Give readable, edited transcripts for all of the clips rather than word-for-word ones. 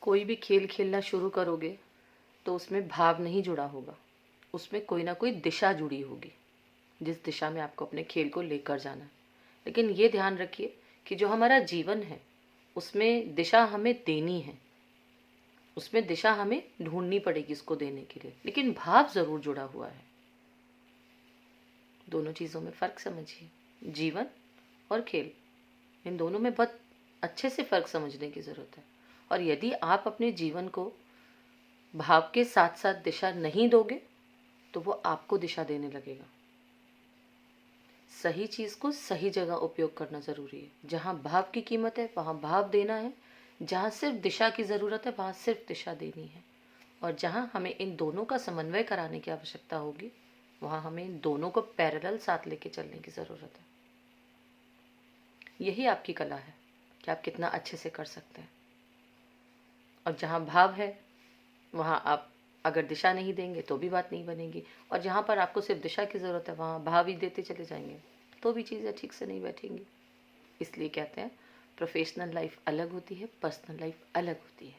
कोई भी खेल खेलना शुरू करोगे तो उसमें भाव नहीं जुड़ा होगा, उसमें कोई ना कोई दिशा जुड़ी होगी जिस दिशा में आपको अपने खेल को लेकर जाना है। लेकिन ये ध्यान रखिए कि जो हमारा जीवन है उसमें दिशा हमें देनी है, उसमें दिशा हमें ढूंढनी पड़ेगी उसको देने के लिए, लेकिन भाव ज़रूर जुड़ा हुआ है। दोनों चीज़ों में फ़र्क समझिए, जीवन और खेल, इन दोनों में बहुत अच्छे से फ़र्क समझने की ज़रूरत है। और यदि आप अपने जीवन को भाव के साथ साथ दिशा नहीं दोगे तो वो आपको दिशा देने लगेगा। सही चीज़ को सही जगह उपयोग करना ज़रूरी है। जहाँ भाव की कीमत है वहाँ भाव देना है, जहाँ सिर्फ दिशा की ज़रूरत है वहाँ सिर्फ दिशा देनी है, और जहाँ हमें इन दोनों का समन्वय कराने की आवश्यकता होगी वहाँ हमें इन दोनों को पैरेलल साथ लेके चलने की ज़रूरत है। यही आपकी कला है कि आप कितना अच्छे से कर सकते हैं। और जहाँ भाव है वहाँ आप अगर दिशा नहीं देंगे तो भी बात नहीं बनेगी, और जहाँ पर आपको सिर्फ दिशा की ज़रूरत है वहाँ भाव ही देते चले जाएंगे तो भी चीज़ें ठीक से नहीं बैठेंगी। इसलिए कहते हैं प्रोफेशनल लाइफ अलग होती है, पर्सनल लाइफ अलग होती है,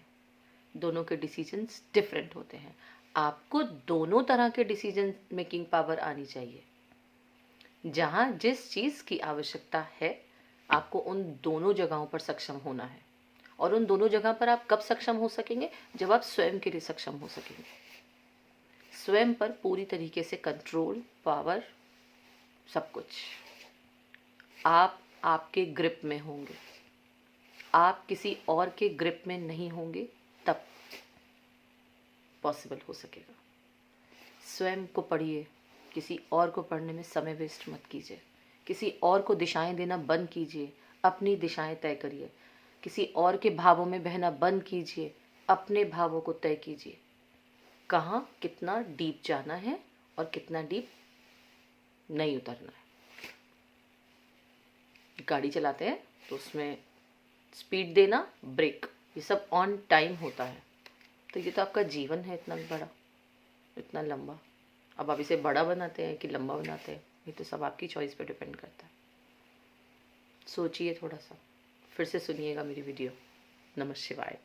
दोनों के डिसीजंस डिफरेंट होते हैं। आपको दोनों तरह के डिसीजन मेकिंग पावर आनी चाहिए। जहाँ जिस चीज़ की आवश्यकता है आपको उन दोनों जगहों पर सक्षम होना है, और उन दोनों जगह पर आप कब सक्षम हो सकेंगे? जब आप स्वयं के लिए सक्षम हो सकेंगे। स्वयं पर पूरी तरीके से कंट्रोल, पावर, सब कुछ आप आपके ग्रिप में होंगे, आप किसी और के ग्रिप में नहीं होंगे, तब पॉसिबल हो सकेगा। स्वयं को पढ़िए, किसी और को पढ़ने में समय वेस्ट मत कीजिए, किसी और को दिशाएं देना बंद कीजिए, अपनी दिशाएं तय करिए। किसी और के भावों में बहना बंद कीजिए, अपने भावों को तय कीजिए। कहाँ कितना डीप जाना है और कितना डीप नहीं उतरना है। गाड़ी चलाते हैं तो उसमें स्पीड देना, ब्रेक, ये सब ऑन टाइम होता है। तो ये तो आपका जीवन है इतना बड़ा, इतना लंबा। अब आप इसे बड़ा बनाते हैं कि लंबा बनाते हैं, ये तो सब आपकी चॉइस पे डिपेंड करता है। सोचिए थोड़ा सा, फिर से सुनिएगा मेरी वीडियो। नमः शिवाय।